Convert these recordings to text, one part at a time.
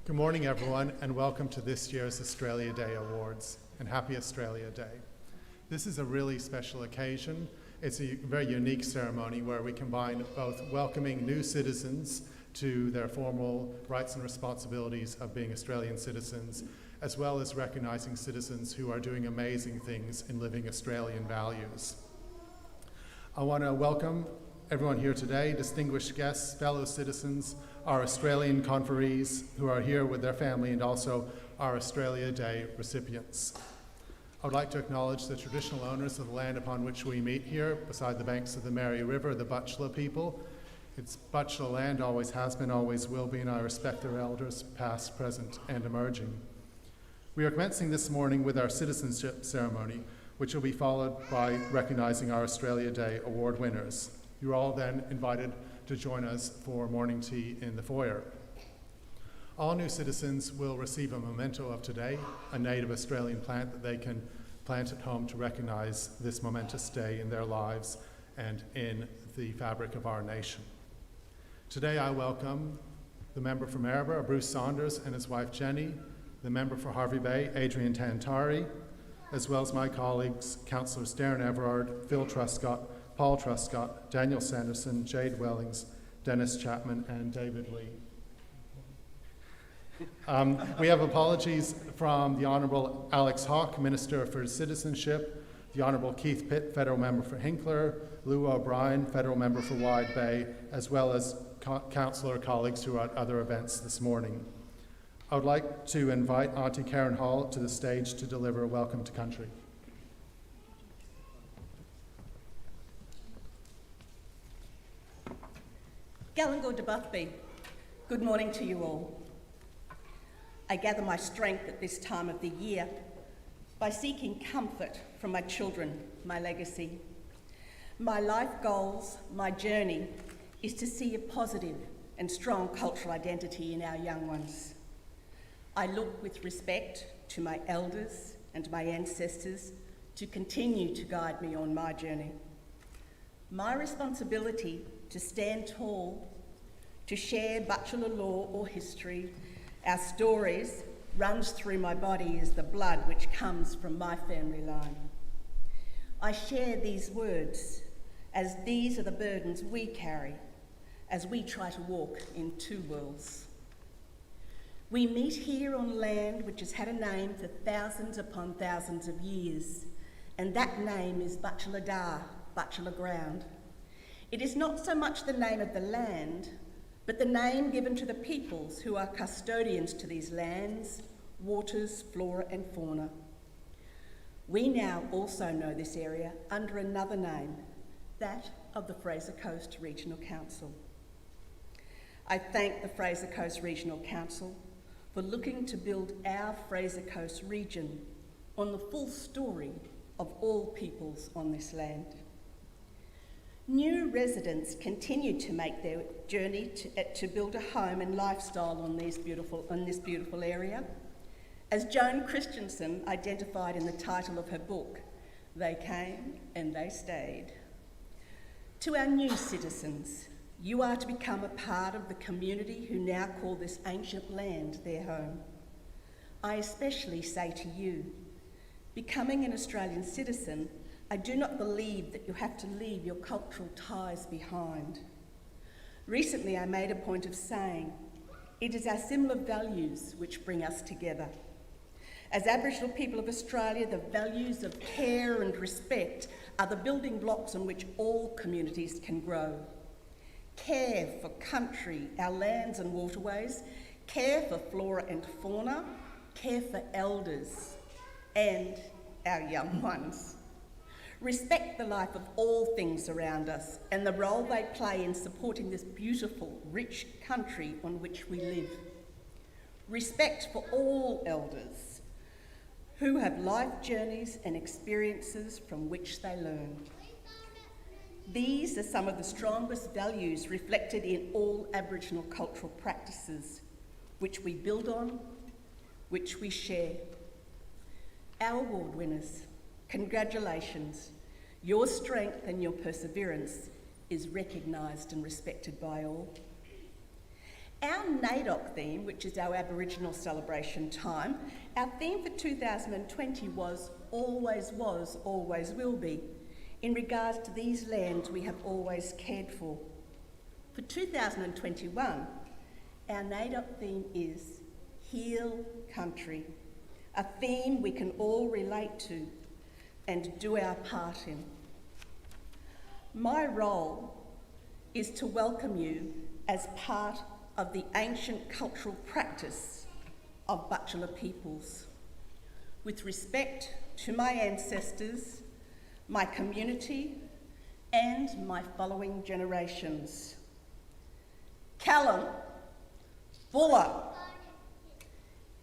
Good morning, everyone, and welcome to this year's Australia Day Awards, and happy Australia Day. This is a really special occasion. It's a very unique ceremony where we combine both welcoming new citizens to their formal rights and responsibilities of being Australian citizens, as well as recognizing citizens who are doing amazing things in living Australian values. I want to welcome everyone here today, distinguished guests, fellow citizens, our Australian conferees who are here with their family, and also our Australia Day recipients. I would like to acknowledge the traditional owners of the land upon which we meet here, beside the banks of the Mary River, the Butchulla people. It's Butchulla land, always has been, always will be, and I respect their elders, past, present, and emerging. We are commencing this morning with our citizenship ceremony, which will be followed by recognizing our Australia Day award winners. You're all then invited to join us for morning tea in the foyer. All new citizens will receive a memento of today, a native Australian plant that they can plant at home to recognize this momentous day in their lives and in the fabric of our nation. Today I welcome the member for Maryborough, Bruce Saunders, and his wife Jenny, the member for Harvey Bay, Adrian Tantari, as well as my colleagues, Councillors Darren Everard, Phil Truscott, Paul Truscott, Daniel Sanderson, Jade Wellings, Dennis Chapman, and David Lee. We have apologies from the Honourable Alex Hawke, Minister for Citizenship, the Honourable Keith Pitt, Federal Member for Hinkler, Lou O'Brien, Federal Member for Wide Bay, as well as councillor colleagues who are at other events this morning. I would like to invite Auntie Karen Hall to the stage to deliver a welcome to country. Galangor de Buthby, good morning to you all. I gather my strength at this time of the year by seeking comfort from my children, my legacy. My life goals, my journey, is to see a positive and strong cultural identity in our young ones. I look with respect to my elders and my ancestors to continue to guide me on my journey. My responsibility to stand tall, to share Butchulla law or history, our stories, runs through my body as the blood which comes from my family line. I share these words as these are the burdens we carry as we try to walk in two worlds. We meet here on land which has had a name for thousands upon thousands of years, and that name is Butchulla Da, Butchulla ground. It is not so much the name of the land, but the name given to the peoples who are custodians to these lands, waters, flora and fauna. We now also know this area under another name, that of the Fraser Coast Regional Council. I thank the Fraser Coast Regional Council for looking to build our Fraser Coast region on the full story of all peoples on this land. New residents continue to make their journey to build a home and lifestyle on this beautiful area. As Joan Christensen identified in the title of her book, they came and they stayed. To our new citizens, you are to become a part of the community who now call this ancient land their home. I especially say to you, becoming an Australian citizen, I do not believe that you have to leave your cultural ties behind. Recently, I made a point of saying, it is our similar values which bring us together. As Aboriginal people of Australia, the values of care and respect are the building blocks on which all communities can grow. Care for country, our lands and waterways, care for flora and fauna, care for elders and our young ones. Respect the life of all things around us and the role they play in supporting this beautiful, rich country on which we live. Respect for all elders who have life journeys and experiences from which they learn. These are some of the strongest values reflected in all Aboriginal cultural practices, which we build on, which we share. Our award winners, congratulations. Your strength and your perseverance is recognised and respected by all. Our NAIDOC theme, which is our Aboriginal celebration time, our theme for 2020 was, always will be, in regards to these lands we have always cared for. For 2021, our NAIDOC theme is Heal Country, a theme we can all relate to and do our part in. My role is to welcome you as part of the ancient cultural practice of Butchulla peoples, with respect to my ancestors, my community, and my following generations. Callum, Bulla,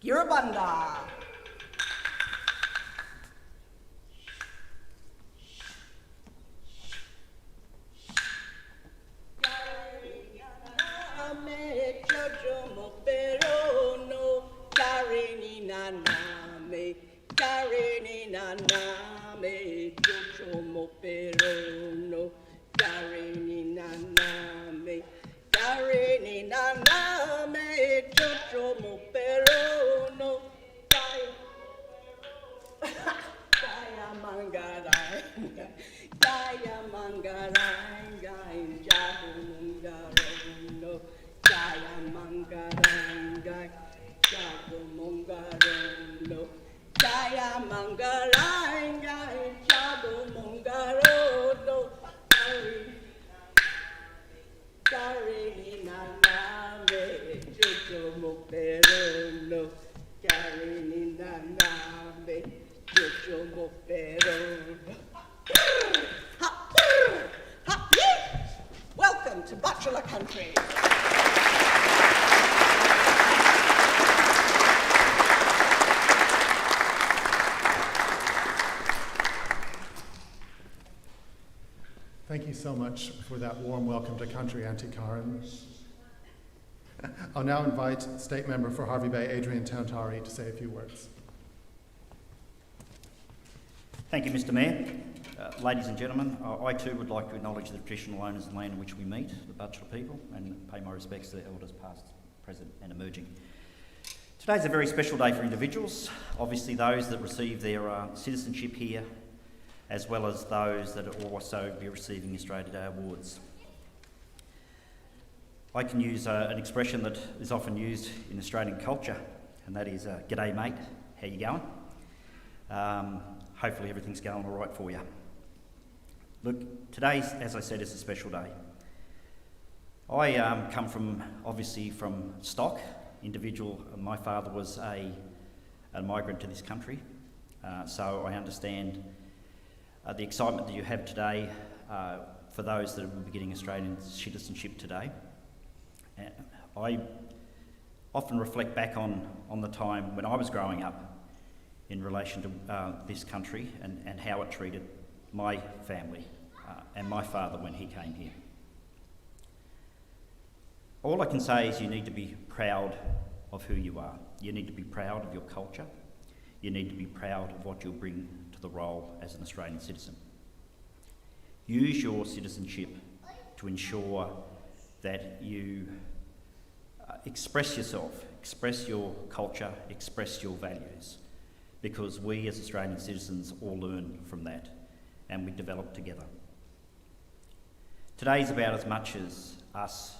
Girabunda. Welcome to Butchulla country. Thank you so much for that warm welcome to country, Auntie Karen. I'll now invite State Member for Harvey Bay, Adrian Tantari, to say a few words. Thank you, Mr Mayor. Ladies and gentlemen, I too would like to acknowledge the traditional owners of the land in which we meet, the Butchulla people, and pay my respects to their elders past, present and emerging. Today's a very special day for individuals, obviously those that receive their citizenship here, as well as those that will also be receiving Australia Day awards. I can use an expression that is often used in Australian culture, and that is, g'day mate, how you going? Hopefully everything's going all right for you. Look, today, as I said, is a special day. I come from stock, individual. My father was a migrant to this country, so I understand the excitement that you have today for those that will be getting Australian citizenship today. I often reflect back on the time when I was growing up in relation to this country and how it treated my family and my father when he came here. All I can say is you need to be proud of who you are. You need to be proud of your culture. You need to be proud of what you'll bring to the role as an Australian citizen. Use your citizenship to ensure that you express yourself, express your culture, express your values, because we as Australian citizens all learn from that and we develop together. Today's about as much as us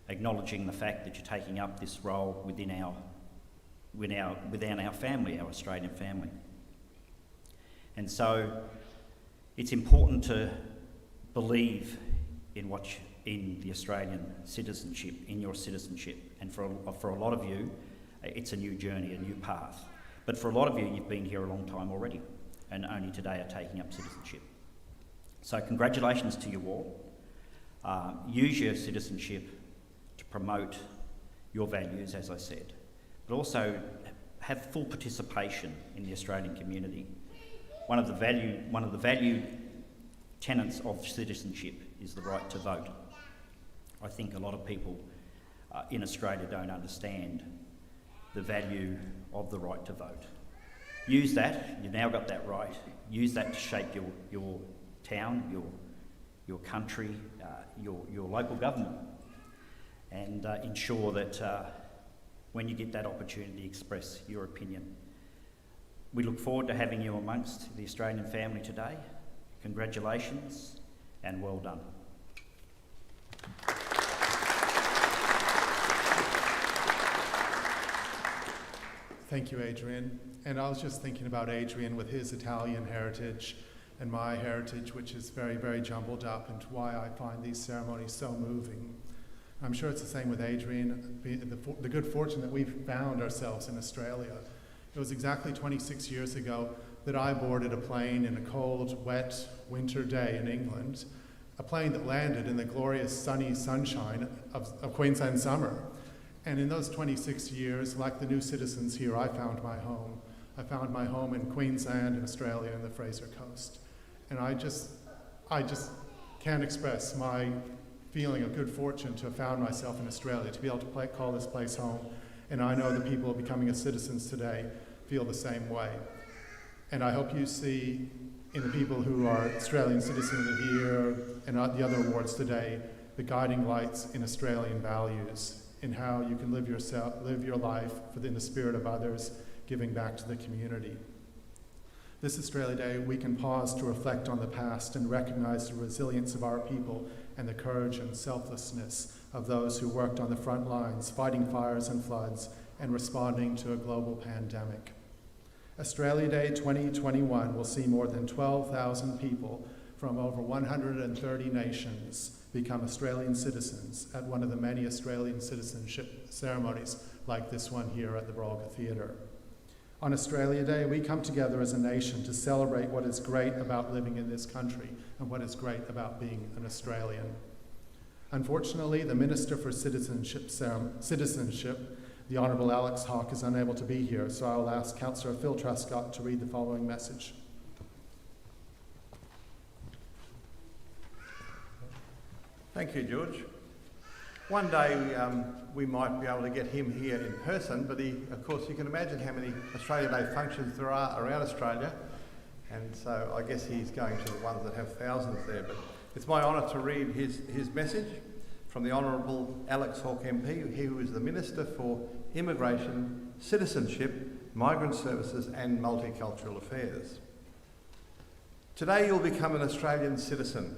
acknowledging the fact that you're taking up this role within our family, our Australian family. And so it's important to believe in the Australian citizenship, in your citizenship. And for a lot of you, it's a new journey, a new path. But for a lot of you, you've been here a long time already and only today are taking up citizenship. So congratulations to you all. Use your citizenship to promote your values, as I said, but also have full participation in the Australian community. One of the value tenets of citizenship is the right to vote. I think a lot of people in Australia don't understand the value of the right to vote. Use that, you've now got that right, use that to shape your town, your country, your local government, and ensure that when you get that opportunity, express your opinion. We look forward to having you amongst the Australian family today. Congratulations and well done. Thank you, Adrian. And I was just thinking about Adrian with his Italian heritage and my heritage, which is very, very jumbled up, and why I find these ceremonies so moving. I'm sure it's the same with Adrian, the good fortune that we've found ourselves in Australia. It was exactly 26 years ago that I boarded a plane in a cold, wet winter day in England, a plane that landed in the glorious sunny sunshine of Queensland summer. And in those 26 years, like the new citizens here, I found my home. I found my home in Queensland, in Australia, and the Fraser coast. And I just can't express my feeling of good fortune to have found myself in Australia, to be able to call this place home. And I know the people becoming citizens today feel the same way. And I hope you see in the people who are Australian Citizens of the Year and the other awards today, the guiding lights in Australian values, in how you can live your life in the spirit of others, giving back to the community. This Australia Day, we can pause to reflect on the past and recognize the resilience of our people and the courage and selflessness of those who worked on the front lines, fighting fires and floods and responding to a global pandemic. Australia Day 2021 will see more than 12,000 people from over 130 nations become Australian citizens at one of the many Australian citizenship ceremonies like this one here at the Brolga Theatre. On Australia Day, we come together as a nation to celebrate what is great about living in this country and what is great about being an Australian. Unfortunately, the Minister for Citizenship, the Honourable Alex Hawke, is unable to be here, so I will ask Councillor Phil Truscott to read the following message. Thank you, George. One day we might be able to get him here in person, but of course you can imagine how many Australia Day functions there are around Australia, and so I guess he's going to the ones that have thousands there. But it's my honour to read his message from the Honourable Alex Hawke MP, who is the Minister for Immigration, Citizenship, Migrant Services and Multicultural Affairs. Today you'll become an Australian citizen.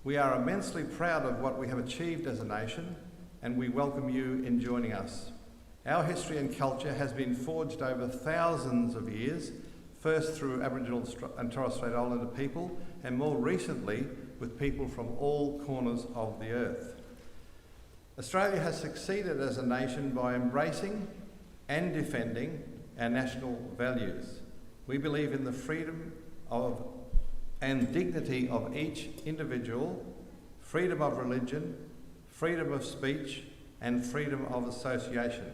We are immensely proud of what we have achieved as a nation, and we welcome you in joining us. Our history and culture has been forged over thousands of years, first through Aboriginal and Torres Strait Islander people, and more recently with people from all corners of the earth. Australia has succeeded as a nation by embracing and defending our national values. We believe in the freedom and dignity of each individual, freedom of religion, freedom of speech, and freedom of association.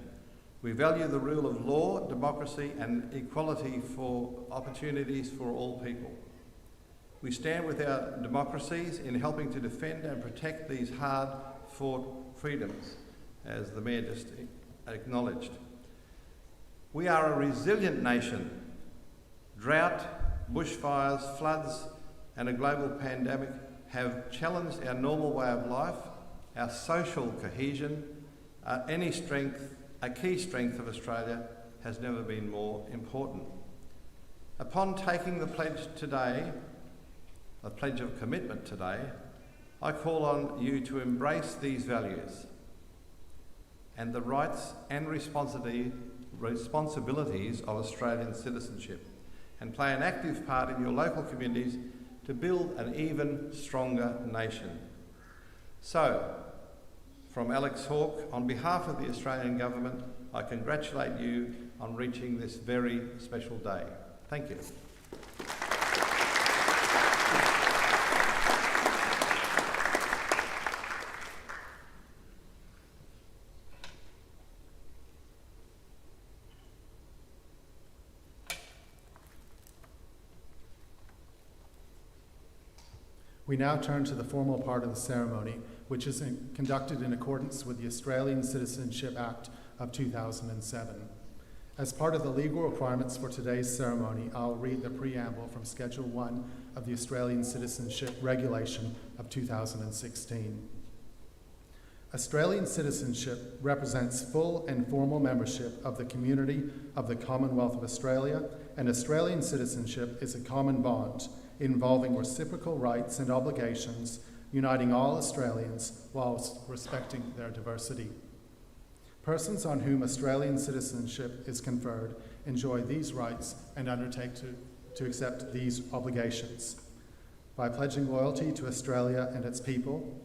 We value the rule of law, democracy, and equality for opportunities for all people. We stand with our democracies in helping to defend and protect these hard-fought freedoms, as the Mayor just acknowledged. We are a resilient nation. Drought, bushfires, floods, and a global pandemic have challenged our normal way of life, our social cohesion. A key strength of Australia has never been more important. Upon taking the pledge today, a pledge of commitment today, I call on you to embrace these values and the rights and responsibilities of Australian citizenship, and play an active part in your local communities to build an even stronger nation. So, from Alex Hawke, on behalf of the Australian Government, I congratulate you on reaching this very special day. Thank you. We now turn to the formal part of the ceremony, which is conducted in accordance with the Australian Citizenship Act of 2007. As part of the legal requirements for today's ceremony, I'll read the preamble from Schedule 1 of the Australian Citizenship Regulation of 2016. Australian citizenship represents full and formal membership of the community of the Commonwealth of Australia, and Australian citizenship is a common bond involving reciprocal rights and obligations, uniting all Australians whilst respecting their diversity. Persons on whom Australian citizenship is conferred enjoy these rights and undertake to accept these obligations by pledging loyalty to Australia and its people,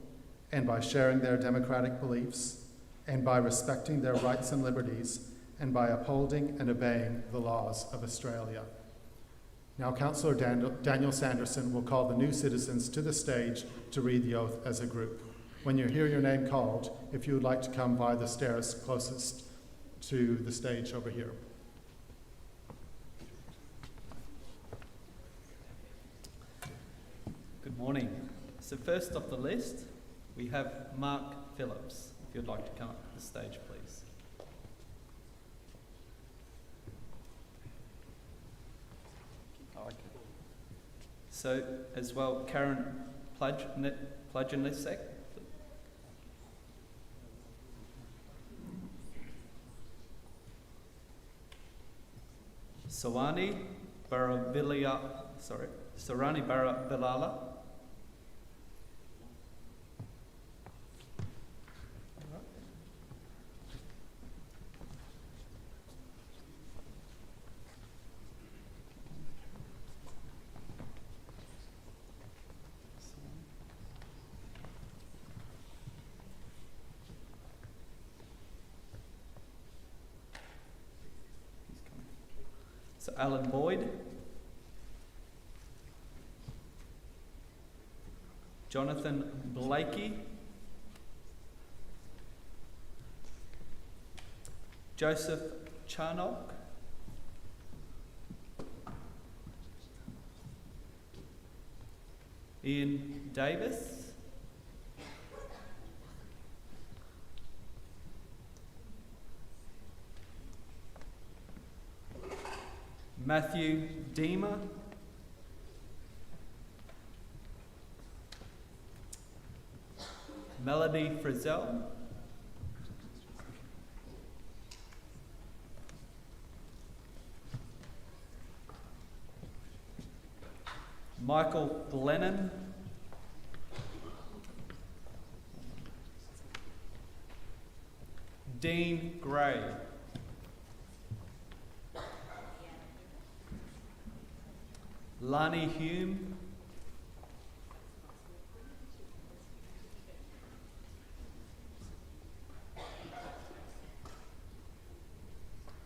and by sharing their democratic beliefs, and by respecting their rights and liberties, and by upholding and obeying the laws of Australia. Now, Councillor Daniel Sanderson will call the new citizens to the stage to read the oath as a group. When you hear your name called, if you would like to come by the stairs closest to the stage over here. Good morning. So first off the list, we have Mark Phillips. If you'd like to come up to the stage, please. So as well, Karen Plajanisek. Sarani Baravilala. So Alan Boyd, Jonathan Blakey, Joseph Charnock, Ian Davis, Matthew Deemer, Melody Frizzell, Michael Glennon, Dean Gray, Lani Hume,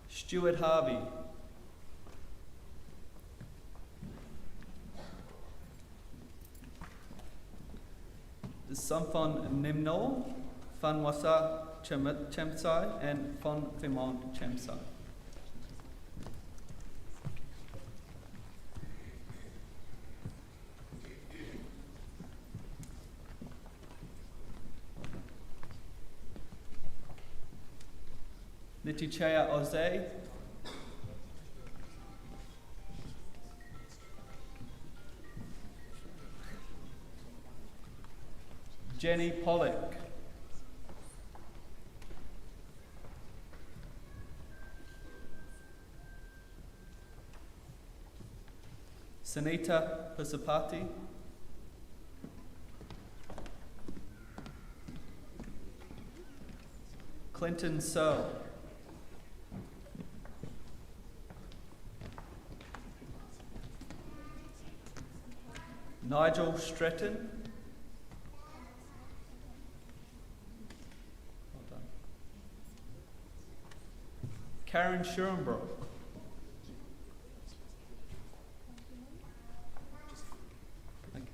Stuart Harvey, Samphon Nimnor, Fanwasa Chemsai, and Fon Fimon Chemsai. Nitichaya Oze, Jenny Pollock, Sunita Pasupati, Clinton Searle, Nigel Stretton, well done. Karen Schurenbrook, okay.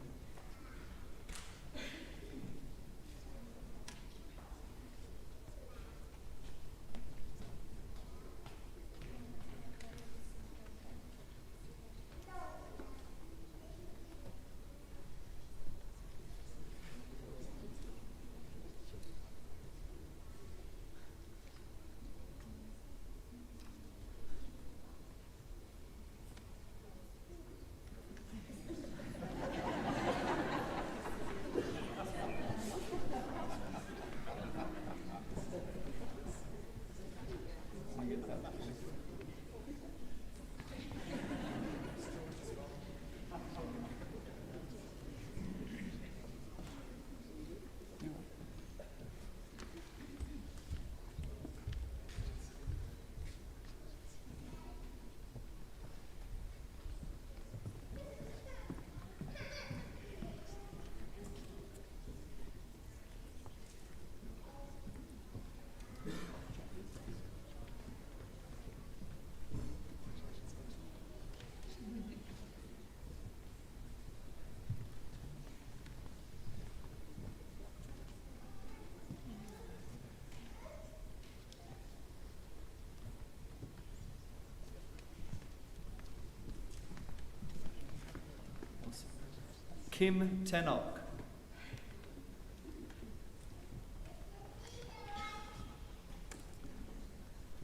Kim Tannock.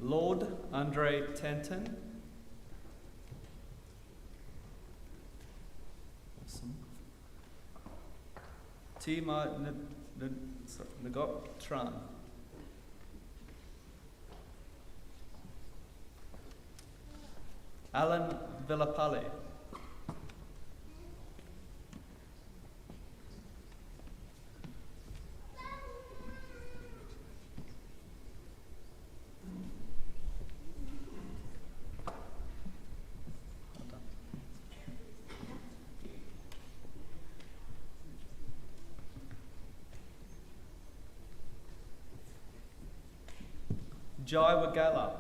Lord Andre Tanton. Awesome. Tima Nagot Tran. Alan Villapale. Jai Wagala.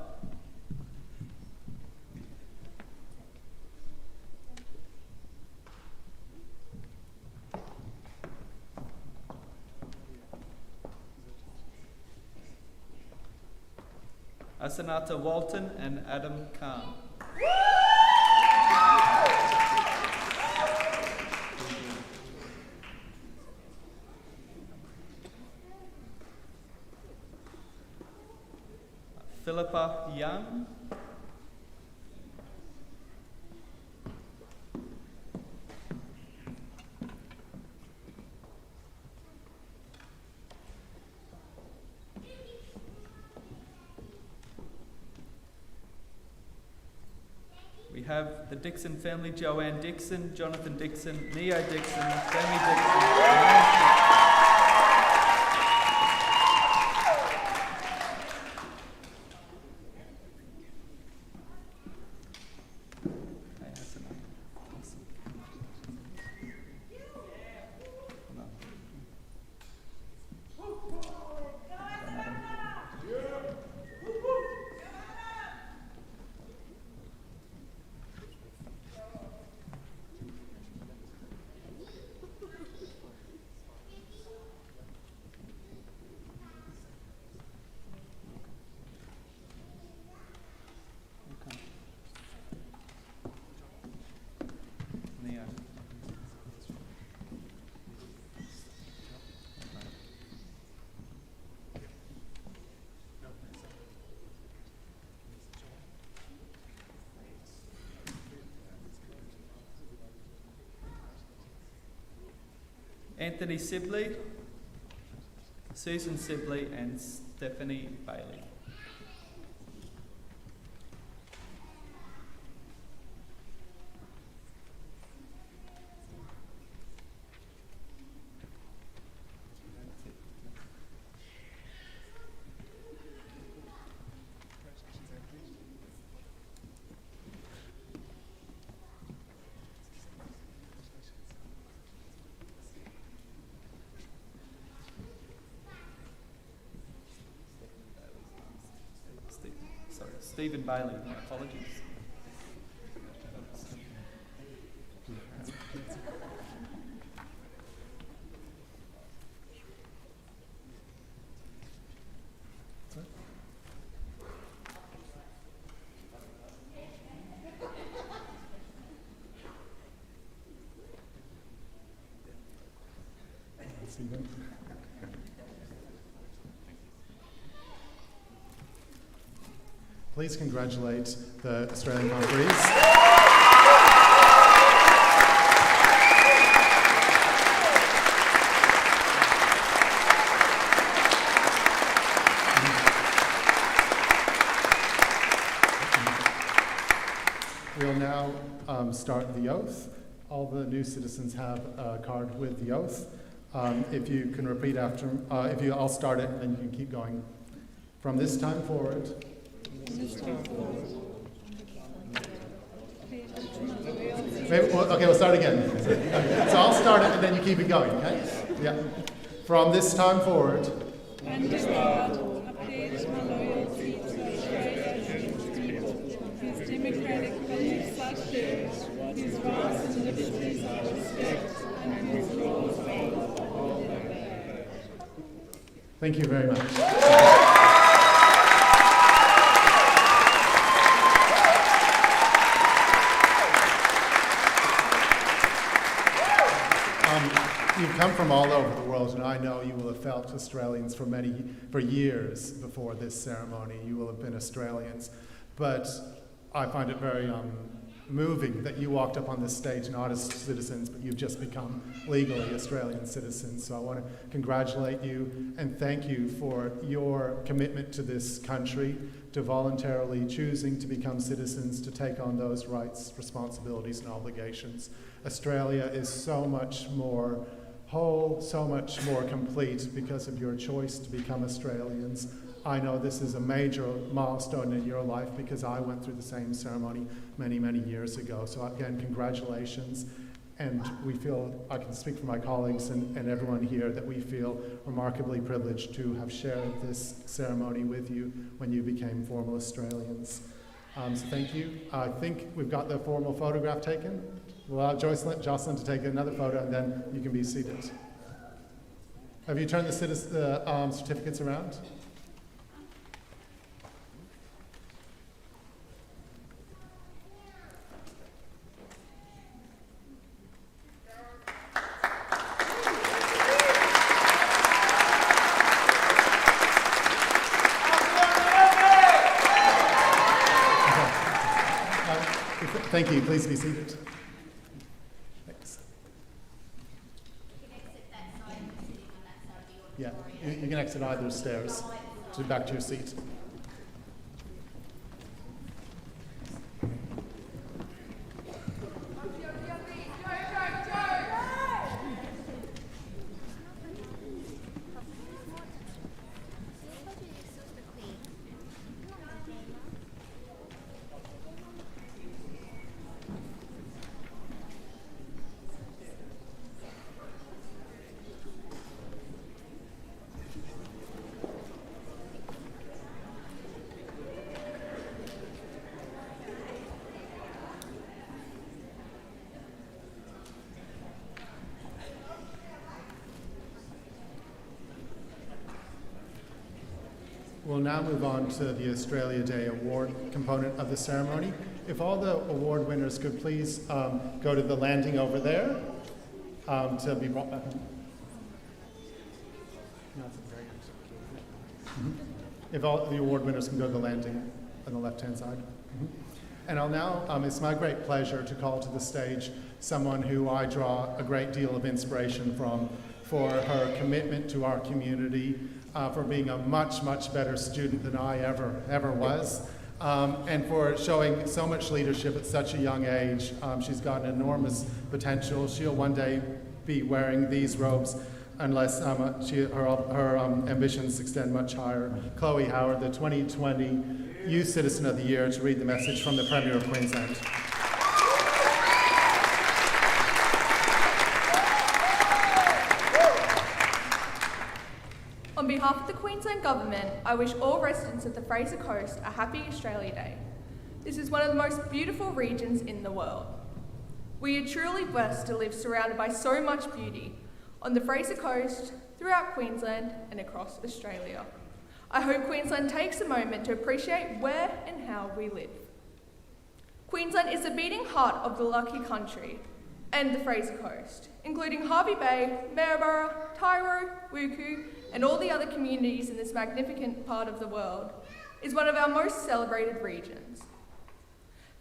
Asanata Walton and Adam Khan. Philippa Young. We have the Dixon family: Joanne Dixon, Jonathan Dixon, Neo Dixon, Jamie Dixon. Anthony Sibley, Susan Sibley and Stephanie Bailey. Stephen Bailey, my apologies. Please congratulate the Australian conferees. We'll now start the oath. All the new citizens have a card with the oath. If you can repeat after, I'll start it and then you can keep going. From this time forward. We'll start again. So I'll start it and then you keep it going, okay? Yeah. From this time forward. And regard, update my loyalty to Australia and its people, whose democratic values such as whose rights and liberties I respect and whose laws I uphold. Thank you very much. You've come from all over the world, and I know you will have felt Australians for years before this ceremony. You will have been Australians. But I find it very moving that you walked up on this stage not as citizens, but you've just become legally Australian citizens. So I want to congratulate you and thank you for your commitment to this country, to voluntarily choosing to become citizens, to take on those rights, responsibilities, and obligations. Australia is so much more whole, so much more complete because of your choice to become Australians. I know this is a major milestone in your life because I went through the same ceremony many, many years ago. So again, congratulations. And we feel, I can speak for my colleagues and everyone here, that we feel remarkably privileged to have shared this ceremony with you when you became formal Australians. So thank you. I think we've got the formal photograph taken. We'll allow Jocelyn to take another photo and then you can be seated. Have you turned the certificates around? Thank you. Please be seated. Thanks. Yeah, you can exit either stairs to back to your seat. We'll now move on to the Australia Day Award component of the ceremony. If all the award winners could please go to the landing over there to be brought back in. If all the award winners can go to the landing on the left-hand side. And I'll now, it's my great pleasure to call to the stage someone who I draw a great deal of inspiration from for her commitment to our community, for being a much, much better student than I ever was, and for showing so much leadership at such a young age. She's got an enormous potential. She'll one day be wearing these robes unless her ambitions extend much higher. Chloe Howard, the 2020 Youth Citizen of the Year, to read the message from the Premier of Queensland. On behalf of the Queensland Government, I wish all residents of the Fraser Coast a happy Australia Day. This is one of the most beautiful regions in the world. We are truly blessed to live surrounded by so much beauty on the Fraser Coast, throughout Queensland and across Australia. I hope Queensland takes a moment to appreciate where and how we live. Queensland is the beating heart of the lucky country and the Fraser Coast, including Hervey Bay, Maryborough, Tyro, Wuku, and all the other communities in this magnificent part of the world, is one of our most celebrated regions.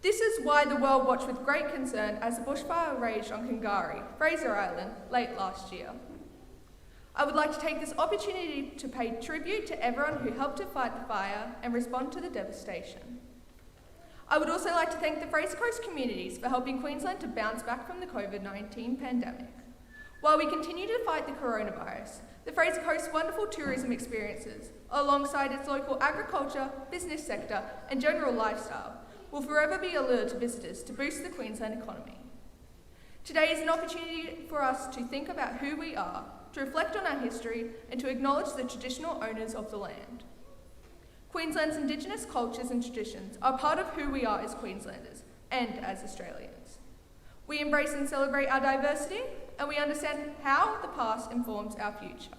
This is why the world watched with great concern as the bushfire raged on Kungari, Fraser Island, late last year. I would like to take this opportunity to pay tribute to everyone who helped to fight the fire and respond to the devastation. I would also like to thank the Fraser Coast communities for helping Queensland to bounce back from the COVID-19 pandemic. While we continue to fight the coronavirus, the Fraser Coast's wonderful tourism experiences, alongside its local agriculture, business sector, and general lifestyle, will forever be a lure to visitors to boost the Queensland economy. Today is an opportunity for us to think about who we are, to reflect on our history, and to acknowledge the traditional owners of the land. Queensland's Indigenous cultures and traditions are part of who we are as Queenslanders and as Australians. We embrace and celebrate our diversity, and we understand how the past informs our future.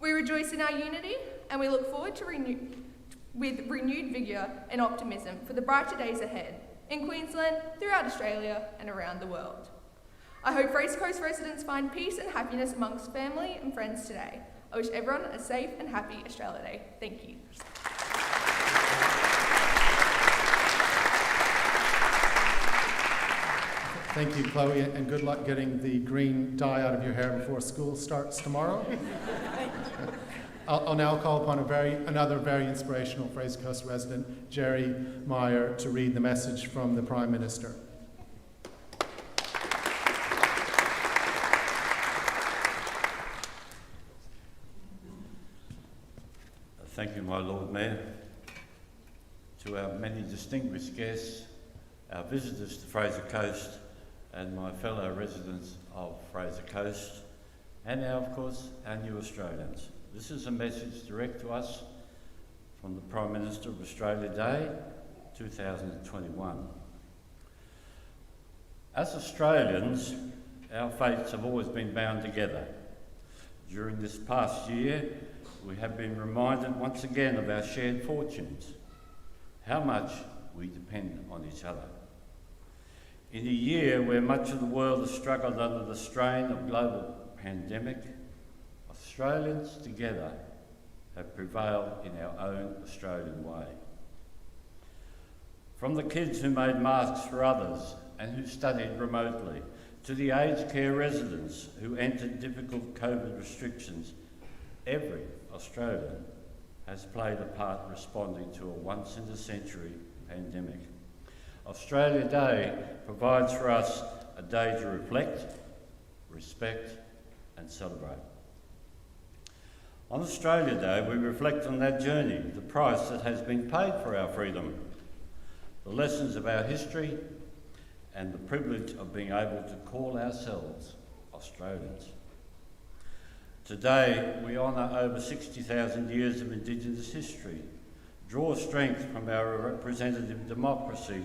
We rejoice in our unity, and we look forward to with renewed vigour and optimism for the brighter days ahead in Queensland, throughout Australia, and around the world. I hope Fraser Coast residents find peace and happiness amongst family and friends today. I wish everyone a safe and happy Australia Day. Thank you. Thank you, Chloe, and good luck getting the green dye out of your hair before school starts tomorrow. I'll now call upon another very inspirational Fraser Coast resident, Jerry Meyer, to read the message from the Prime Minister. Thank you, my Lord Mayor. To our many distinguished guests, our visitors to Fraser Coast, and my fellow residents of Fraser Coast, and now, of course, our new Australians. This is a message direct to us from the Prime Minister of Australia Day 2021. As Australians, our fates have always been bound together. During this past year, we have been reminded once again of our shared fortunes, how much we depend on each other. In a year where much of the world has struggled under the strain of global pandemic, Australians together have prevailed in our own Australian way. From the kids who made masks for others and who studied remotely, to the aged care residents who entered difficult COVID restrictions, every Australian has played a part responding to a once-in-a-century pandemic. Australia Day provides for us a day to reflect, respect and celebrate. On Australia Day, we reflect on that journey, the price that has been paid for our freedom, the lessons of our history, and the privilege of being able to call ourselves Australians. Today, we honour over 60,000 years of Indigenous history, draw strength from our representative democracy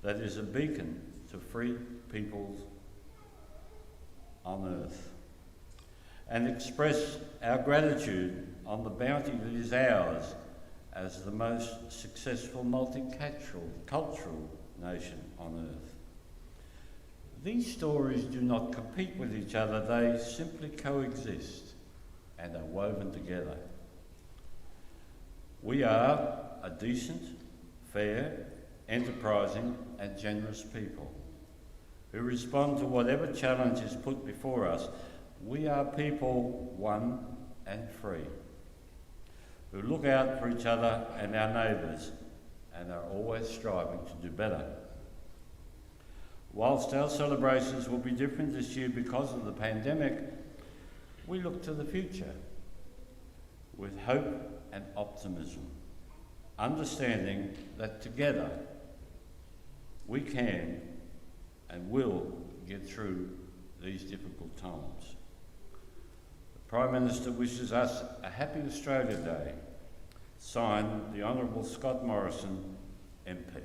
that is a beacon to free peoples on earth, and express our gratitude on the bounty that is ours as the most successful multicultural nation on earth. These stories do not compete with each other, they simply coexist and are woven together. We are a decent, fair, enterprising and generous people who respond to whatever challenge is put before us. We are people one and free, who look out for each other and our neighbours and are always striving to do better. Whilst our celebrations will be different this year because of the pandemic, we look to the future with hope and optimism, understanding that together we can and will get through these difficult times. The Prime Minister wishes us a happy Australia Day. Signed, the Honourable Scott Morrison, MP.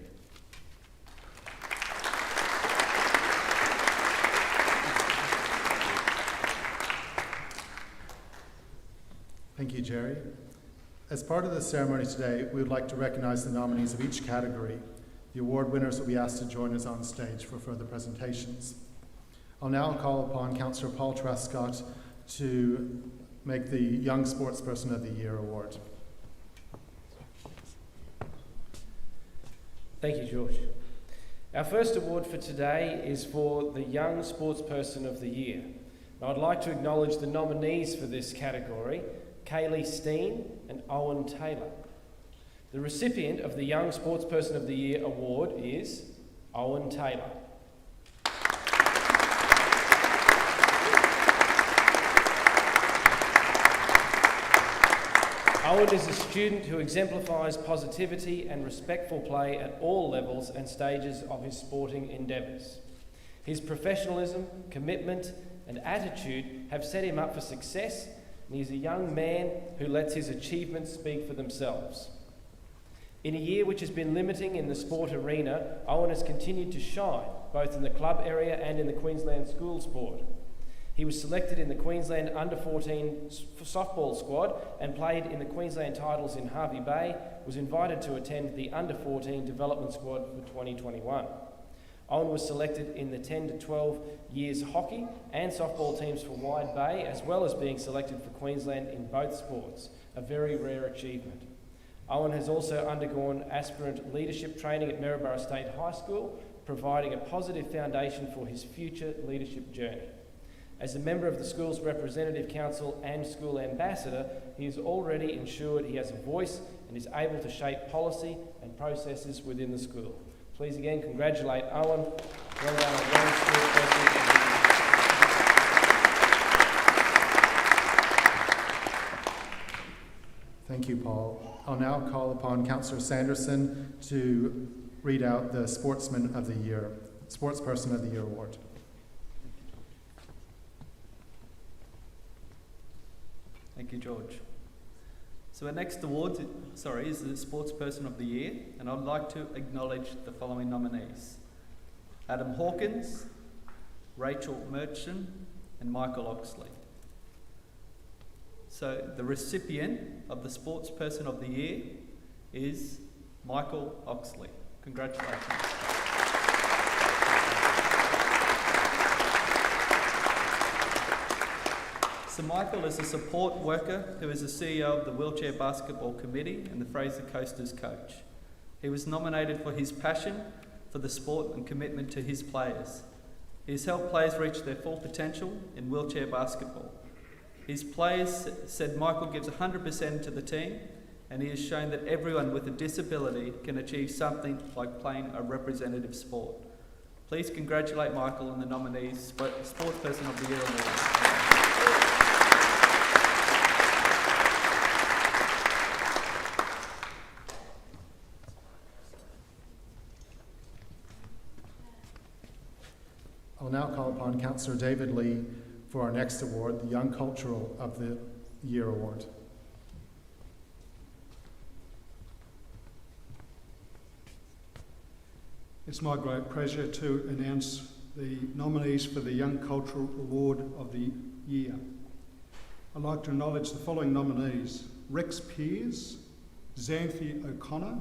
Thank you, Jerry. As part of the ceremony today, we would like to recognise the nominees of each category. The award winners will be asked to join us on stage for further presentations. I'll now call upon Councillor Paul Truscott to make the Young Sportsperson of the Year award. Thank you, George. Our first award for today is for the Young Sportsperson of the Year. Now, I'd like to acknowledge the nominees for this category, Kaylee Steen and Owen Taylor. The recipient of the Young Sportsperson of the Year award is Owen Taylor. Owen is a student who exemplifies positivity and respectful play at all levels and stages of his sporting endeavours. His professionalism, commitment and attitude have set him up for success, and he is a young man who lets his achievements speak for themselves. In a year which has been limiting in the sport arena, Owen has continued to shine, both in the club area and in the Queensland school sport. He was selected in the Queensland Under-14 softball squad and played in the Queensland titles in Hervey Bay, was invited to attend the Under-14 development squad for 2021. Owen was selected in the 10 to 12 years hockey and softball teams for Wide Bay, as well as being selected for Queensland in both sports, a very rare achievement. Owen has also undergone aspirant leadership training at Maryborough State High School, providing a positive foundation for his future leadership journey. As a member of the school's representative council and school ambassador, he has already ensured he has a voice and is able to shape policy and processes within the school. Please again congratulate Owen. Well done, Owen, school president. Thank you, Paul. I'll now call upon Councillor Sanderson to read out the Sportsman of the Year, Sportsperson of the Year award. Thank you, George. So our next award is the Sportsperson of the Year, and I'd like to acknowledge the following nominees: Adam Hawkins, Rachel Merchant, and Michael Oxley. So the recipient of the Sportsperson of the Year is Michael Oxley. Congratulations. So Michael is a support worker who is the CEO of the Wheelchair Basketball Committee and the Fraser Coasters coach. He was nominated for his passion for the sport and commitment to his players. He has helped players reach their full potential in wheelchair basketball. His players said Michael gives 100% to the team, and he has shown that everyone with a disability can achieve something like playing a representative sport. Please congratulate Michael and the nominees for Sportsperson of the Year award. I'll now call upon Councillor David Lee for our next award, the Young Cultural of the Year award. It's my great pleasure to announce the nominees for the Young Cultural Award of the Year. I'd like to acknowledge the following nominees: Rex Pears, Xanthi O'Connor,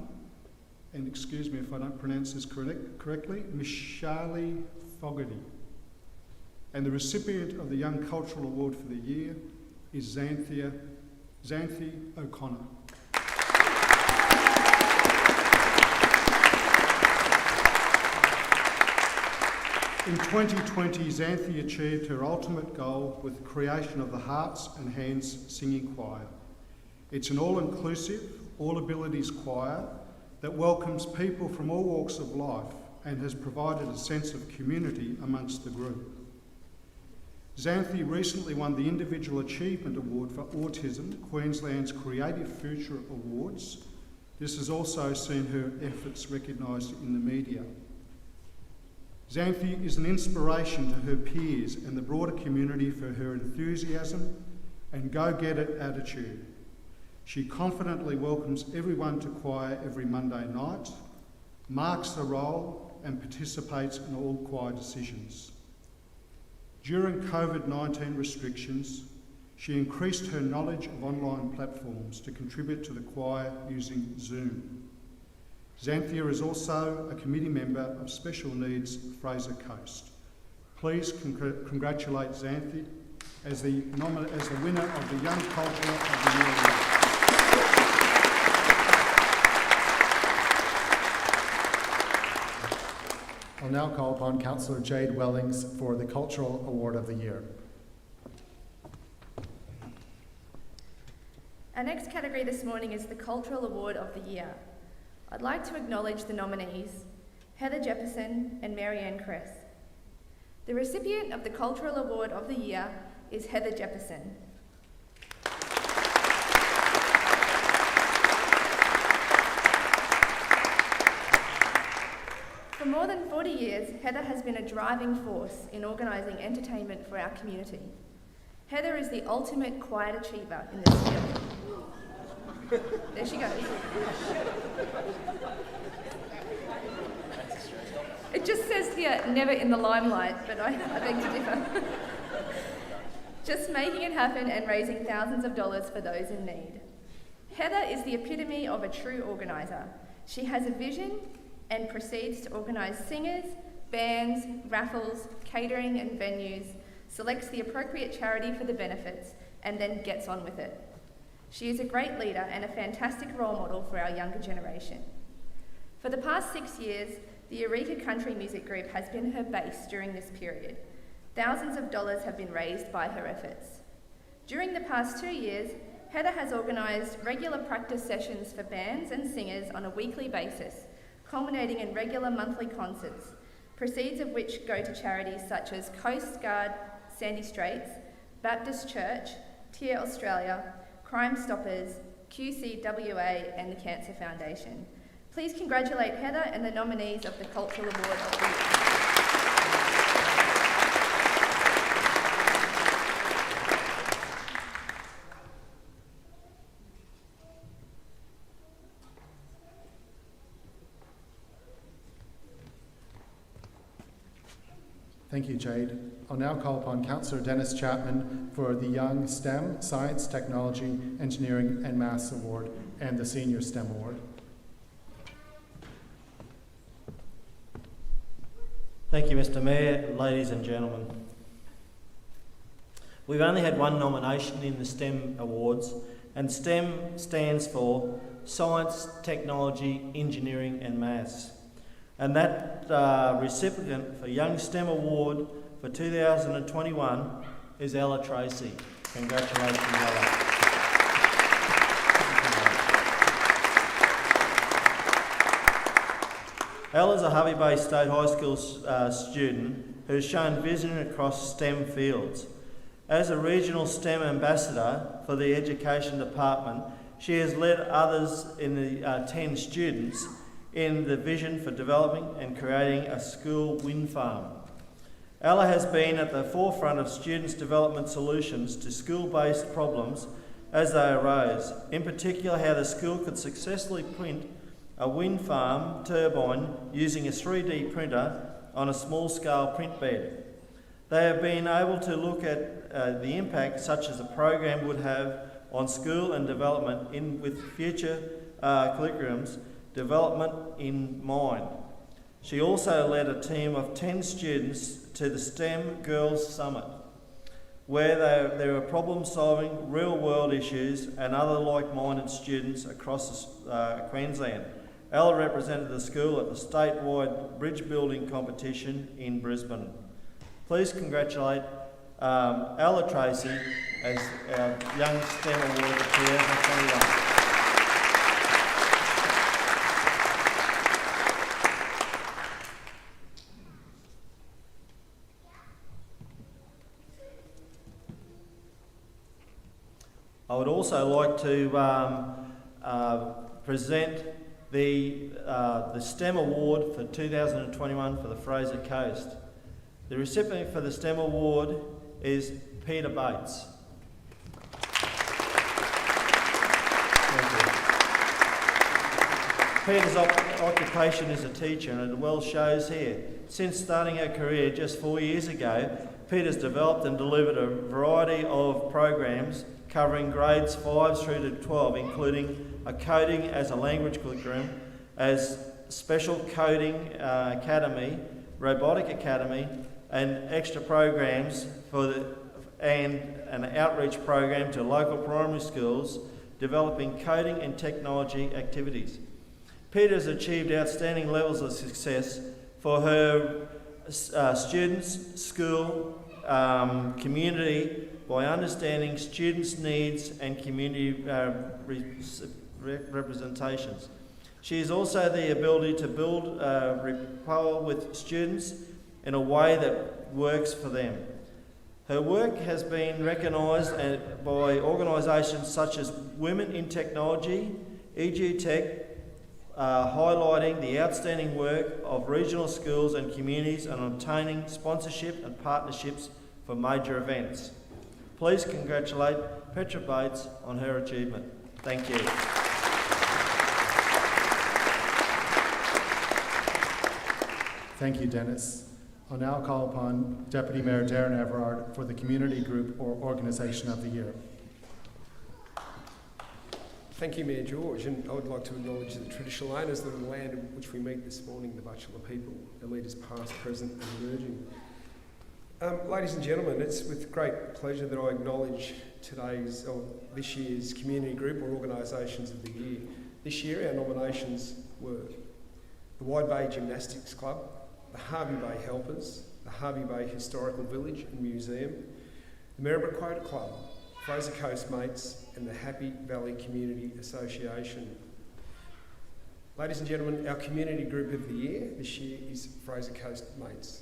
and excuse me if I don't pronounce this correctly, Michali Fogarty. And the recipient of the Young Cultural Award for the year is Xanthi O'Connor. In 2020, Xanthi achieved her ultimate goal with the creation of the Hearts and Hands Singing Choir. It's an all-inclusive, all-abilities choir that welcomes people from all walks of life and has provided a sense of community amongst the group. Xanthi recently won the Individual Achievement Award for Autism, Queensland's Creative Future Awards. This has also seen her efforts recognised in the media. Xanthi is an inspiration to her peers and the broader community for her enthusiasm and go-get-it attitude. She confidently welcomes everyone to choir every Monday night, marks the roll and participates in all choir decisions. During COVID-19 restrictions, she increased her knowledge of online platforms to contribute to the choir using Zoom. Xanthia is also a committee member of Special Needs Fraser Coast. Please congratulate Xanthi as the winner of the Young Culture of the Year Award. I'll now call upon Councillor Jade Wellings for the Cultural Award of the Year. Our next category this morning is the Cultural Award of the Year. I'd like to acknowledge the nominees, Heather Jefferson and Marianne Kress. The recipient of the Cultural Award of the Year is Heather Jefferson. For more than 40 years, Heather has been a driving force in organising entertainment for our community. Heather is the ultimate quiet achiever in this field. There she goes. It just says here, never in the limelight, but I beg to differ. Just making it happen and raising thousands of dollars for those in need. Heather is the epitome of a true organiser. She has a vision and proceeds to organise singers, bands, raffles, catering and venues, selects the appropriate charity for the benefits, and then gets on with it. She is a great leader and a fantastic role model for our younger generation. For the past 6 years, the Eureka Country Music Group has been her base during this period. Thousands of dollars have been raised by her efforts. During the past 2 years, Heather has organised regular practice sessions for bands and singers on a weekly basis, culminating in regular monthly concerts, proceeds of which go to charities such as Coast Guard, Sandy Straits, Baptist Church, TIA Australia, Crime Stoppers, QCWA and the Cancer Foundation. Please congratulate Heather and the nominees of the Cultural Award of the Year. Thank you, Jade. I'll now call upon Councillor Dennis Chapman for the Young STEM, Science, Technology, Engineering and Maths Award and the Senior STEM Award. Thank you, Mr. Mayor, ladies and gentlemen. We've only had one nomination in the STEM Awards, and STEM stands for Science, Technology, Engineering and Maths. And that recipient for Young STEM Award for 2021 is Ella Tracy. Congratulations, Ella. Ella's a Harvey Bay State High School student who has shown vision across STEM fields. As a regional STEM ambassador for the Education Department, she has led others in the 10 students in the vision for developing and creating a school wind farm. Ella has been at the forefront of students' development solutions to school-based problems as they arose, in particular how the school could successfully print a wind farm turbine using a 3D printer on a small-scale print bed. They have been able to look at the impact such as the program would have on school and development with future curriculums development in mind. She also led a team of 10 students to the STEM Girls Summit, where they were problem-solving real-world issues and other like-minded students across Queensland. Ella represented the school at the statewide bridge building competition in Brisbane. Please congratulate Ella Tracy as our Young STEM Award for 2021. I would also like to present the STEM Award for 2021 for the Fraser Coast. The recipient for the STEM Award is Peter Bates. Peter's occupation is a teacher, and it well shows here. Since starting her career just 4 years ago, Peter's developed and delivered a variety of programs covering grades 5 through to 12, including a coding as a language curriculum, as special coding academy, robotic academy, and extra programs and an outreach program to local primary schools, developing coding and technology activities. Peter has achieved outstanding levels of success for her students, school, community, by understanding students' needs and community representations. She has also the ability to build rapport with students in a way that works for them. Her work has been recognised by organisations such as Women in Technology, EG Tech, highlighting the outstanding work of regional schools and communities and obtaining sponsorship and partnerships for major events. Please congratulate Petra Bates on her achievement. Thank you. Thank you, Dennis. I'll now call upon Deputy Mayor Darren Everard for the Community Group or Organisation of the Year. Thank you, Mayor George, and I would like to acknowledge the traditional owners of the land in which we meet this morning, the Butchulla people, the leaders past, present and emerging. Ladies and gentlemen, it's with great pleasure that I acknowledge this year's community group or organisations of the year. This year our nominations were the Wide Bay Gymnastics Club, the Harvey Bay Helpers, the Harvey Bay Historical Village and Museum, the Maryborough Quota Club, Fraser Coast Mates and the Happy Valley Community Association. Ladies and gentlemen, our community group of the year this year is Fraser Coast Mates.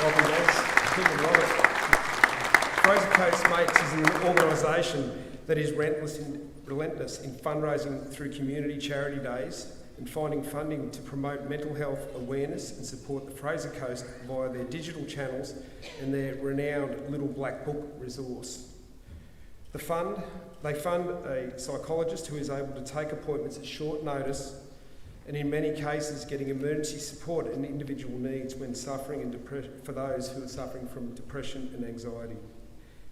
Welcome, guys. Fraser Coast Mates is an organisation that is relentless in fundraising through community charity days and finding funding to promote mental health awareness and support the Fraser Coast via their digital channels and their renowned Little Black Book resource. They fund a psychologist who is able to take appointments at short notice and in many cases getting emergency support and individual needs when suffering and for those who are suffering from depression and anxiety.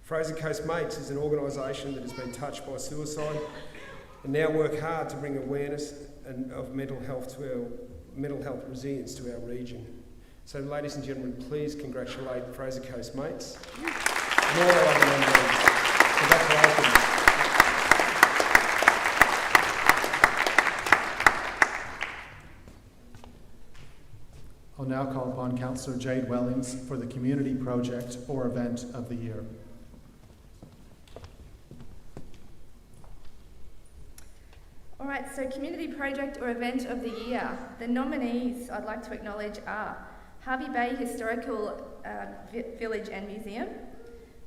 Fraser Coast Mates is an organisation that has been touched by suicide and now work hard to bring awareness of mental health resilience to our region. So ladies and gentlemen, please congratulate Fraser Coast Mates and all our other nominees. Congratulations. I'll now call upon Councillor Jade Wellings for the Community Project or Event of the Year. All right, so Community Project or Event of the Year. The nominees I'd like to acknowledge are Harvey Bay Historical Village and Museum,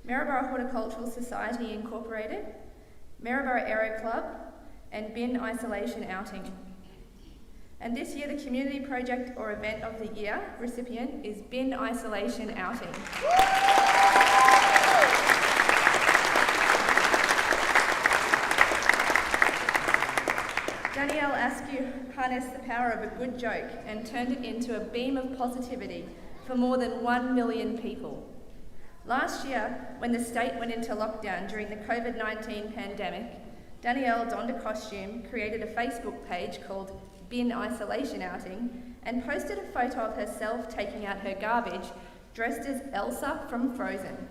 Maryborough Horticultural Society Incorporated, Maryborough Aero Club, and Bin Isolation Outing. And this year, the Community Project or Event of the Year recipient is Bin Isolation Outing. Danielle Askew harnessed the power of a good joke and turned it into a beam of positivity for more than 1 million people. Last year, when the state went into lockdown during the COVID-19 pandemic, Danielle donned a costume, created a Facebook page called Bin Isolation Outing, and posted a photo of herself taking out her garbage, dressed as Elsa from Frozen.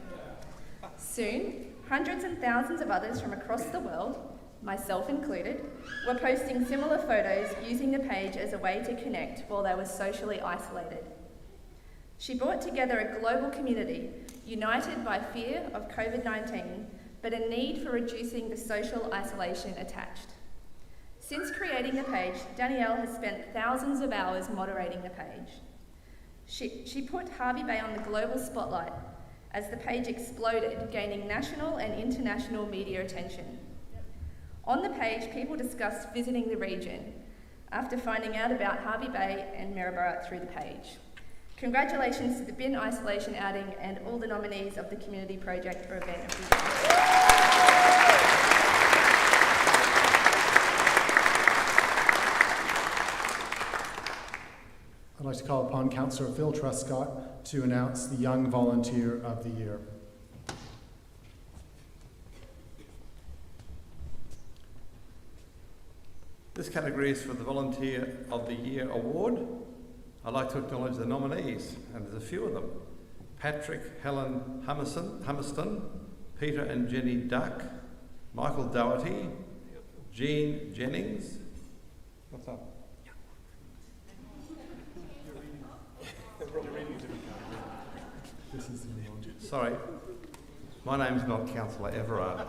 Soon, hundreds and thousands of others from across the world, myself included, were posting similar photos using the page as a way to connect while they were socially isolated. She brought together a global community united by fear of COVID-19, but a need for reducing the social isolation attached. Since creating the page, Danielle has spent thousands of hours moderating the page. She put Harvey Bay on the global spotlight as the page exploded, gaining national and international media attention. On the page, people discussed visiting the region after finding out about Harvey Bay and Maryborough through the page. Congratulations to the Bin Isolation Outing and all the nominees of the Community Project or Event of the Year. I'd like to call upon Councillor Phil Truscott to announce the Young Volunteer of the Year. This category is for the Volunteer of the Year Award. I'd like to acknowledge the nominees, and there's a few of them. Patrick Helen Hummerston, Peter and Jenny Duck, Michael Doherty, Jean Jennings. What's up? Sorry, my name's not Councillor Everard.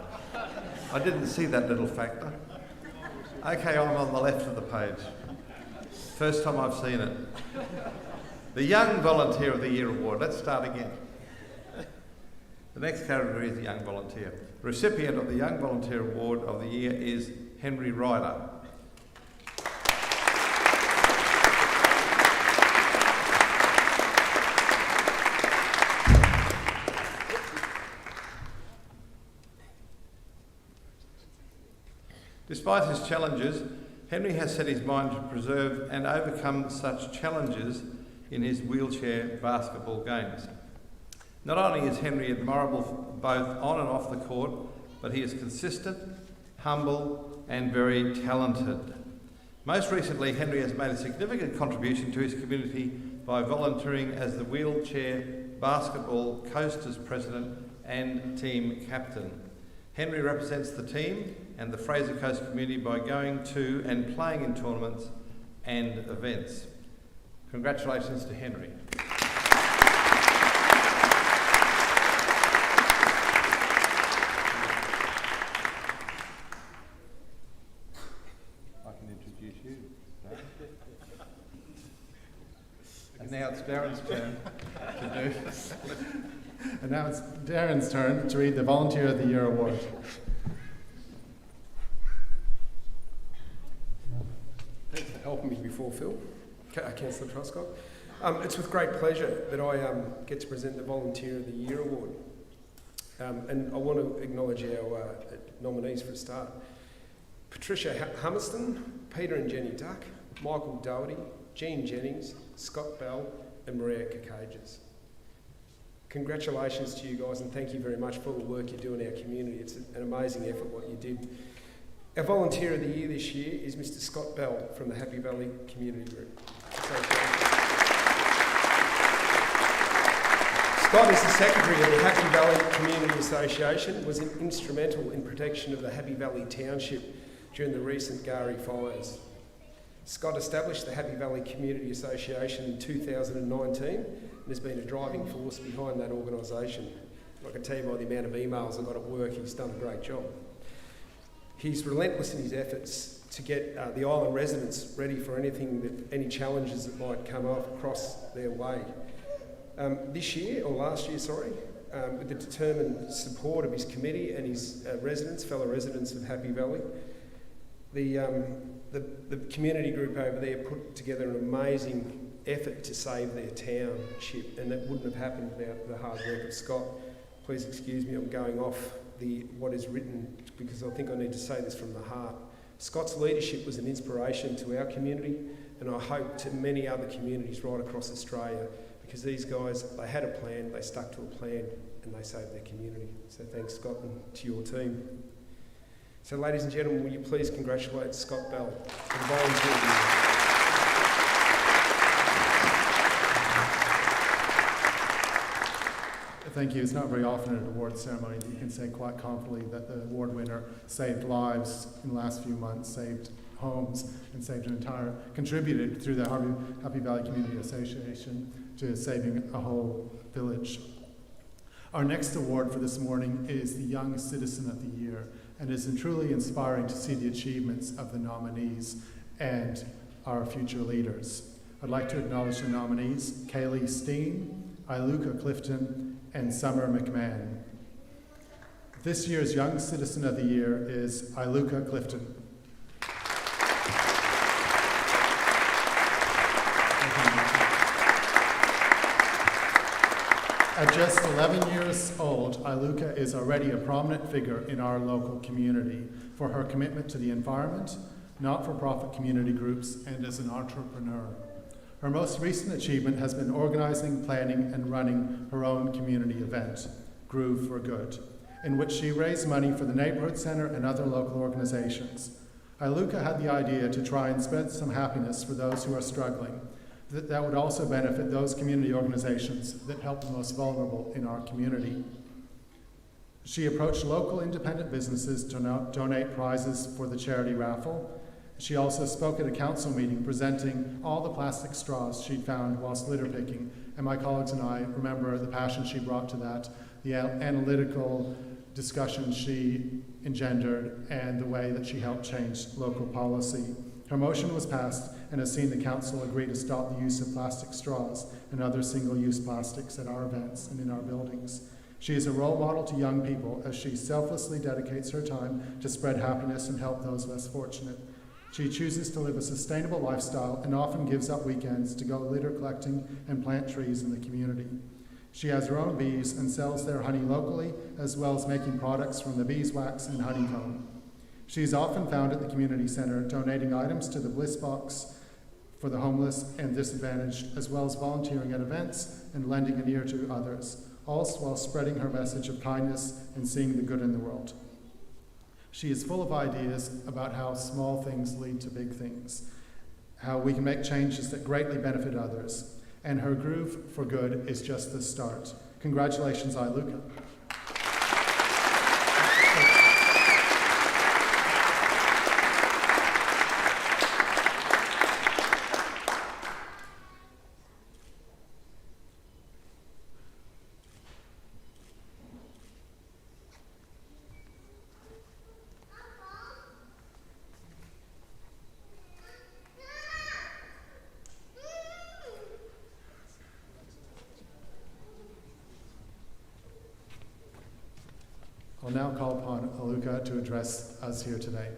I didn't see that little factor. Okay, I'm on the left of the page. First time I've seen it. The Young Volunteer of the Year Award. Let's start again. The next category is the Young Volunteer. The recipient of the Young Volunteer Award of the Year is Henry Ryder. Despite his challenges, Henry has set his mind to preserve and overcome such challenges in his wheelchair basketball games. Not only is Henry admirable both on and off the court, but he is consistent, humble and very talented. Most recently, Henry has made a significant contribution to his community by volunteering as the wheelchair basketball Coasters president and team captain. Henry represents the team and the Fraser Coast community by going to and playing in tournaments and events. Congratulations to Henry. I can introduce you. And now it's Darren's turn to do. And now it's Darren's turn to read the Volunteer of the Year award. Thanks for helping me before, Phil. Councillor Truscott. It's with great pleasure that I get to present the Volunteer of the Year award. And I want to acknowledge our nominees for a start. Patricia Hummerston, Peter and Jenny Duck, Michael Doherty, Jean Jennings, Scott Bell and Maria Kakajas. Congratulations to you guys and thank you very much for the work you do in our community. It's an amazing effort what you did. Our Volunteer of the Year this year is Mr Scott Bell from the Happy Valley Community Group. Scott is the Secretary of the Happy Valley Community Association, was instrumental in protection of the Happy Valley Township during the recent Gari fires. Scott established the Happy Valley Community Association in 2019 and has been a driving force behind that organisation. I can tell you by the amount of emails I got at work, he's done a great job. He's relentless in his efforts to get the island residents ready for any challenges that might come across their way. Last year, with the determined support of his committee and his fellow residents of Happy Valley, the community group over there put together an amazing effort to save their township, and that wouldn't have happened without the hard work of Scott. Please excuse me, I'm going off what is written because I think I need to say this from the heart. Scott's leadership was an inspiration to our community, and I hope to many other communities right across Australia, because these guys, they had a plan, they stuck to a plan, and they saved their community. So thanks, Scott, and to your team. So ladies and gentlemen, will you please congratulate Scott Bell and Volunteer. Thank you. It's not very often at an award ceremony that you can say quite confidently that the award winner saved lives in the last few months, saved homes, and contributed through the Happy Valley Community Association to saving a whole village. Our next award for this morning is the Young Citizen of the Year, and it's truly inspiring to see the achievements of the nominees and our future leaders. I'd like to acknowledge the nominees, Kaylee Steen, Iluka Clifton, and Summer McMahon. This year's Young Citizen of the Year is Iluka Clifton. At just 11 years old, Iluka is already a prominent figure in our local community for her commitment to the environment, not-for-profit community groups, and as an entrepreneur. Her most recent achievement has been organising, planning, and running her own community event, Groove for Good, in which she raised money for the Neighbourhood Centre and other local organisations. Iluka had the idea to try and spread some happiness for those who are struggling, that would also benefit those community organisations that help the most vulnerable in our community. She approached local independent businesses to donate prizes for the charity raffle. She also spoke at a council meeting presenting all the plastic straws she'd found whilst litter picking, and my colleagues and I remember the passion she brought to that, the analytical discussion she engendered, and the way that she helped change local policy. Her motion was passed and has seen the council agree to stop the use of plastic straws and other single-use plastics at our events and in our buildings. She is a role model to young people as she selflessly dedicates her time to spread happiness and help those less fortunate. She chooses to live a sustainable lifestyle and often gives up weekends to go litter collecting and plant trees in the community. She has her own bees and sells their honey locally, as well as making products from the beeswax and honeycomb. She is often found at the community centre donating items to the Bliss Box for the homeless and disadvantaged, as well as volunteering at events and lending an ear to others. all while spreading her message of kindness and seeing the good in the world. She is full of ideas about how small things lead to big things, how we can make changes that greatly benefit others, and her groove for good is just the start. Congratulations, Iluka. I'll now call upon Aluka to address us here today.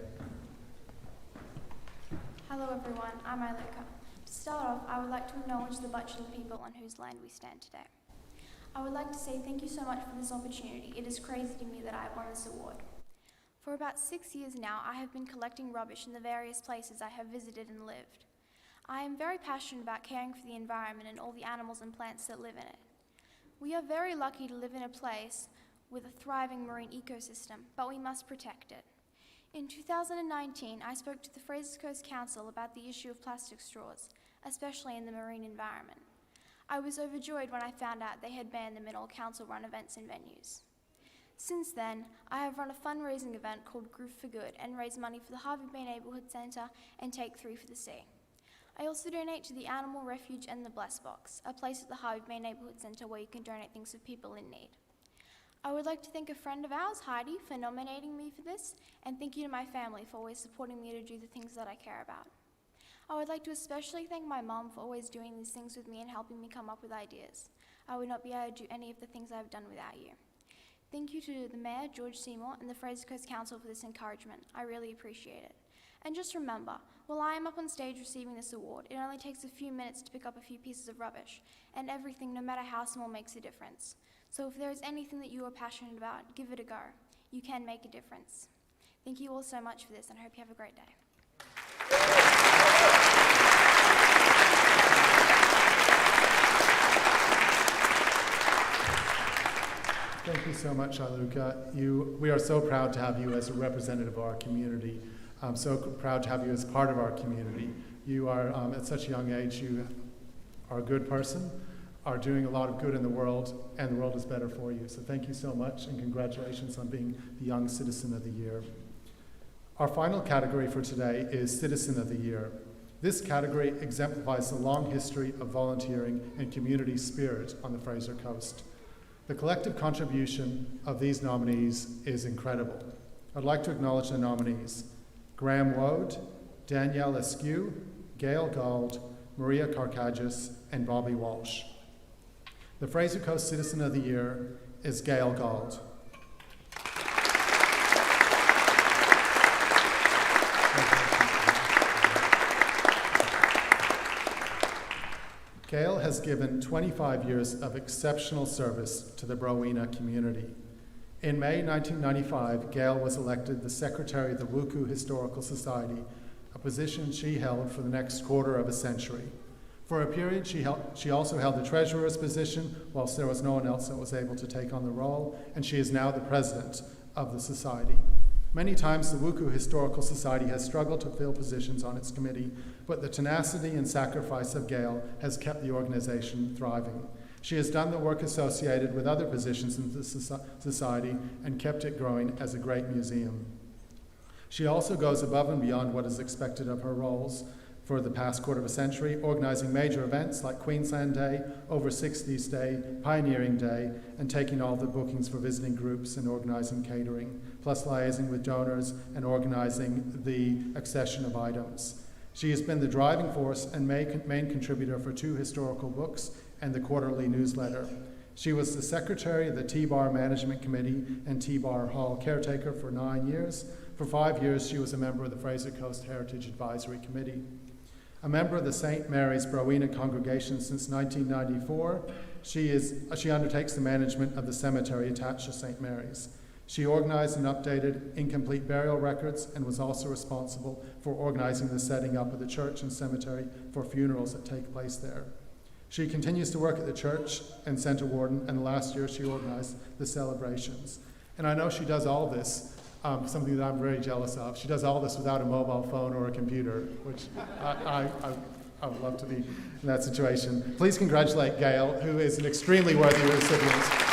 Hello everyone, I'm Iluka. To start off, I would like to acknowledge the Butcherland people on whose land we stand today. I would like to say thank you so much for this opportunity. It is crazy to me that I have won this award. For about 6 years now, I have been collecting rubbish in the various places I have visited and lived. I am very passionate about caring for the environment and all the animals and plants that live in it. We are very lucky to live in a place with a thriving marine ecosystem, but we must protect it. In 2019, I spoke to the Fraser Coast Council about the issue of plastic straws, especially in the marine environment. I was overjoyed when I found out they had banned them in all council-run events and venues. Since then, I have run a fundraising event called Groove for Good and raised money for the Harvey Bay Neighbourhood Centre and Take 3 for the Sea. I also donate to the Animal Refuge and the Bless Box, a place at the Harvey Bay Neighbourhood Centre where you can donate things for people in need. I would like to thank a friend of ours, Heidi, for nominating me for this, and thank you to my family for always supporting me to do the things that I care about. I would like to especially thank my mum for always doing these things with me and helping me come up with ideas. I would not be able to do any of the things I have done without you. Thank you to the Mayor, George Seymour, and the Fraser Coast Council for this encouragement. I really appreciate it. And just remember, while I am up on stage receiving this award, it only takes a few minutes to pick up a few pieces of rubbish, and everything, no matter how small, makes a difference. So if there is anything that you are passionate about, give it a go. You can make a difference. Thank you all so much for this, and I hope you have a great day. Thank you so much, Iluka. We are so proud to have you as a representative of our community. I'm so proud to have you as part of our community. You are, at such a young age, you are a good person, are doing a lot of good in the world, and the world is better for you. So thank you so much, and congratulations on being the Young Citizen of the Year. Our final category for today is Citizen of the Year. This category exemplifies the long history of volunteering and community spirit on the Fraser Coast. The collective contribution of these nominees is incredible. I'd like to acknowledge the nominees: Graham Wode, Danielle Askew, Gail Gauld, Maria Karkagis, and Bobby Walsh. The Fraser Coast Citizen of the Year is Gail Gauld. Gail has given 25 years of exceptional service to the Brolga community. In May 1995, Gail was elected the Secretary of the Wuku Historical Society, a position she held for the next quarter of a century. For a period, she also held the treasurer's position, whilst there was no one else that was able to take on the role, and she is now the president of the society. Many times, the Wuku Historical Society has struggled to fill positions on its committee, but the tenacity and sacrifice of Gail has kept the organization thriving. She has done the work associated with other positions in the society and kept it growing as a great museum. She also goes above and beyond what is expected of her roles for the past quarter of a century, organizing major events like Queensland Day, Over 60s Day, Pioneering Day, and taking all the bookings for visiting groups and organizing catering, plus liaising with donors and organizing the accession of items. She has been the driving force and main contributor for 2 historical books and the quarterly newsletter. She was the secretary of the T-Bar Management Committee and T-Bar Hall caretaker for 9 years. For 5 years, she was a member of the Fraser Coast Heritage Advisory Committee. A member of the St. Mary's Brolga congregation since 1994, she undertakes the management of the cemetery attached to St. Mary's. She organized and updated incomplete burial records and was also responsible for organizing the setting up of the church and cemetery for funerals that take place there. She continues to work at the church and Centre Warden, and last year she organised the celebrations. And I know she does all this, something that I'm very jealous of. She does all this without a mobile phone or a computer, which I would love to be in that situation. Please congratulate Gail, who is an extremely worthy recipient.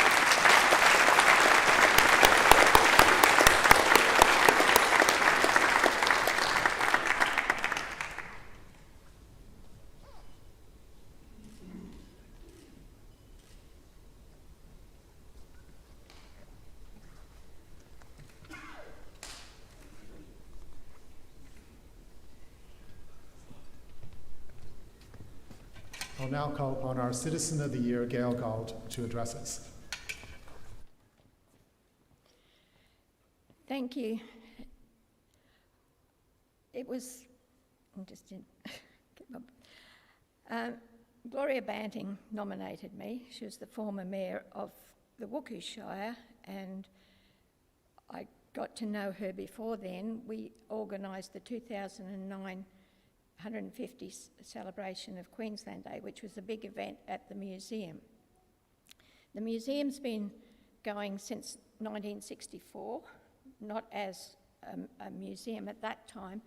I'll now call upon our Citizen of the Year, Gail Gold, to address us. Thank you. It was, Gloria Banting nominated me. She was the former mayor of the Wooku Shire, and I got to know her before then. We organised the 2009 150th celebration of Queensland Day, which was a big event at the museum. The museum's been going since 1964, not as a museum at that time.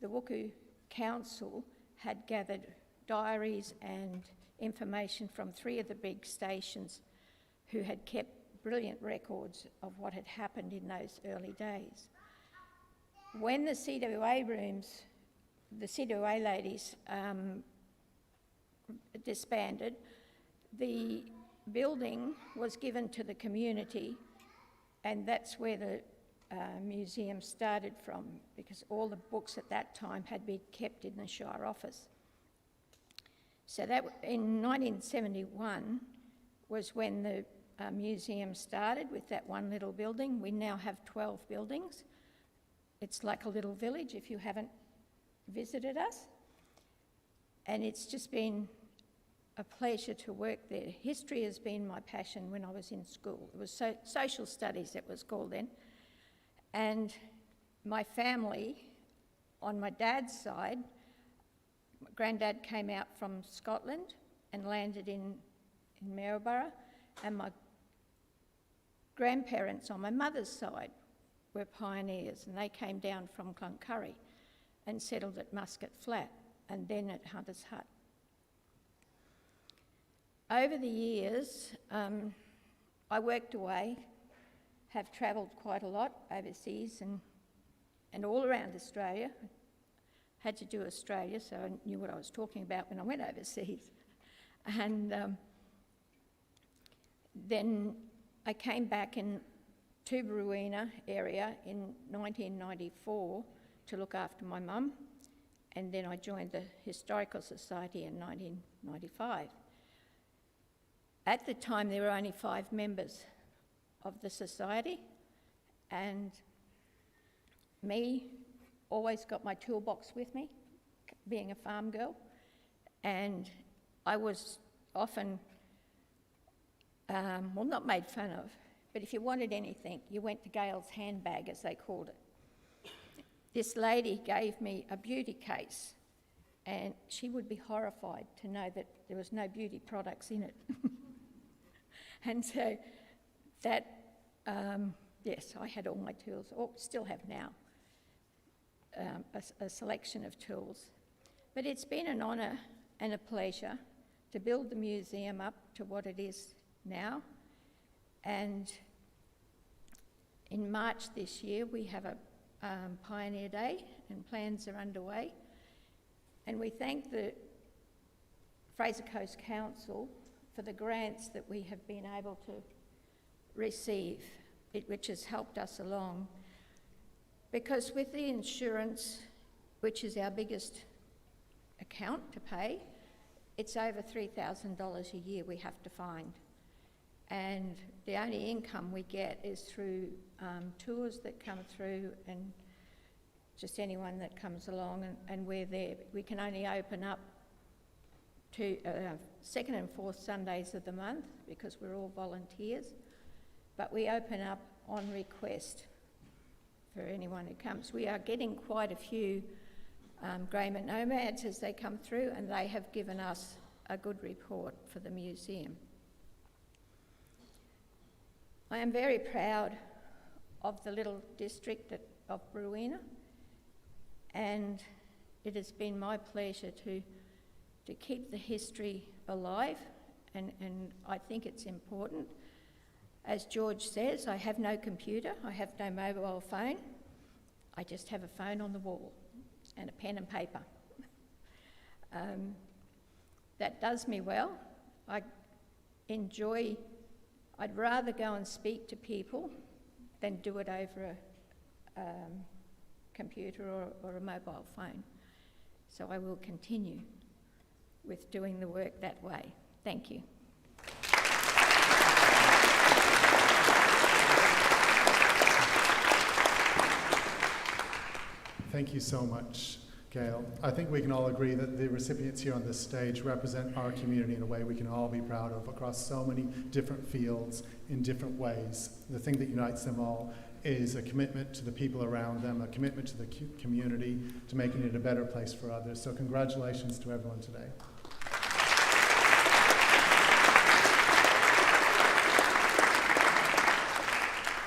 The Wooku Council had gathered diaries and information from 3 of the big stations who had kept brilliant records of what had happened in those early days. When the CWA rooms, the CWA ladies disbanded, the building was given to the community, and that's where the museum started from, because all the books at that time had been kept in the Shire office. So that in 1971 was when the museum started with that one little building. We now have 12 buildings. It's like a little village if you haven't visited us. And it's just been a pleasure to work there. History has been my passion when I was in school. It was social studies, it was called then. And my family, on my dad's side, my granddad came out from Scotland and landed in Maryborough, and my grandparents on my mother's side were pioneers, and they came down from Cloncurry and settled at Muscat Flat and then at Hunter's Hut. Over the years, I worked away, have travelled quite a lot overseas and all around Australia. Had to do Australia, so I knew what I was talking about when I went overseas. And then I came back in Tubaruina area in 1994 to look after my mum, and then I joined the Historical Society in 1995. At the time, there were only 5 members of the society, and me always got my toolbox with me, being a farm girl, and I was often, well, not made fun of, but if you wanted anything, you went to Gail's handbag, as they called it. This lady gave me a beauty case, and she would be horrified to know that there was no beauty products in it. And so that, yes, I had all my tools, or still have now, a selection of tools. But it's been an honour and a pleasure to build the museum up to what it is now. And in March this year, we have a Pioneer Day, and plans are underway. And we thank the Fraser Coast Council for the grants that we have been able to receive, which has helped us along. Because with the insurance, which is our biggest account to pay, it's over $3,000 a year we have to find. And the only income we get is through tours that come through and just anyone that comes along, and we're there. We can only open up to second and fourth Sundays of the month because we're all volunteers, but we open up on request for anyone who comes. We are getting quite a few Greyman nomads as they come through, and they have given us a good report for the museum. I am very proud of the little district of Brolga, and it has been my pleasure to keep the history alive, and I think it's important. As George says, I have no computer, I have no mobile phone, I just have a phone on the wall and a pen and paper. That does me well. I'd rather go and speak to people than do it over a computer or a mobile phone. So I will continue with doing the work that way. Thank you. Thank you so much, Gail. I think we can all agree that the recipients here on this stage represent our community in a way we can all be proud of across so many different fields in different ways. The thing that unites them all is a commitment to the people around them, a commitment to the community, to making it a better place for others. So congratulations to everyone today.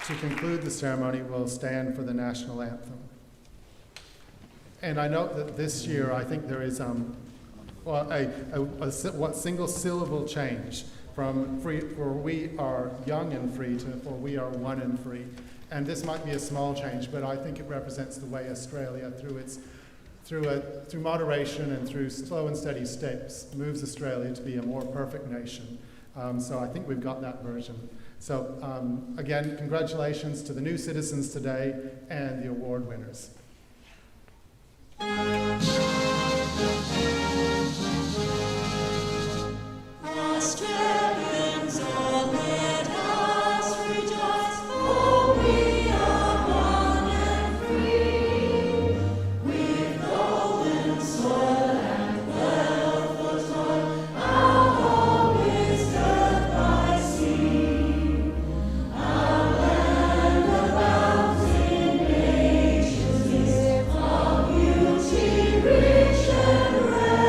To conclude the ceremony, we'll stand for the national anthem. And I note that this year, I think there is a single syllable change from free, for we are young and free, to for we are one and free. And this might be a small change, but I think it represents the way Australia, through moderation and through slow and steady steps, moves Australia to be a more perfect nation. So I think we've got that version. So again, congratulations to the new citizens today and the award winners. Australians, all let us rejoice, for we are one and free, with golden soil and wealth for toil, our home is earth by sea, our land abounds in nations, is our beauty rich and rare,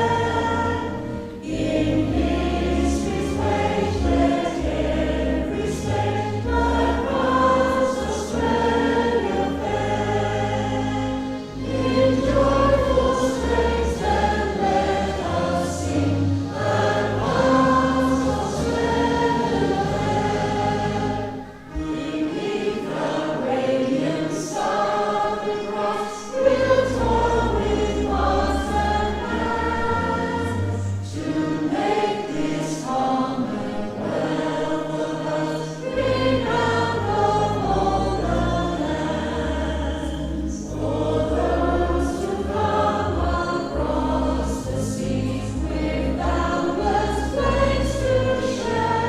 in history's page let every state like us Australia fair. In joyful strains then let us sing, and once Australia fair. Beneath the radiance of the cross we'll toil with hearts and hands, to make this commonwealth of us renowned of all the lands. For those who come across the seas with boundless flames to share,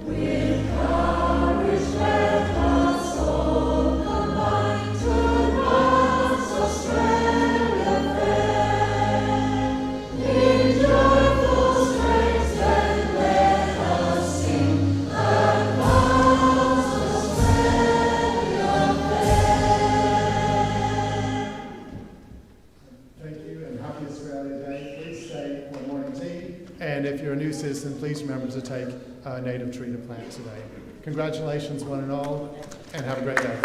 with courage let us all combine to rise Australia fair. In joyful strains then let us sing, and once Australia fair. Thank you and happy Australia Day. Please stay for morning tea. And if you're a new citizen, please remember to take a native tree to plant today. Congratulations one and all, and have a great day.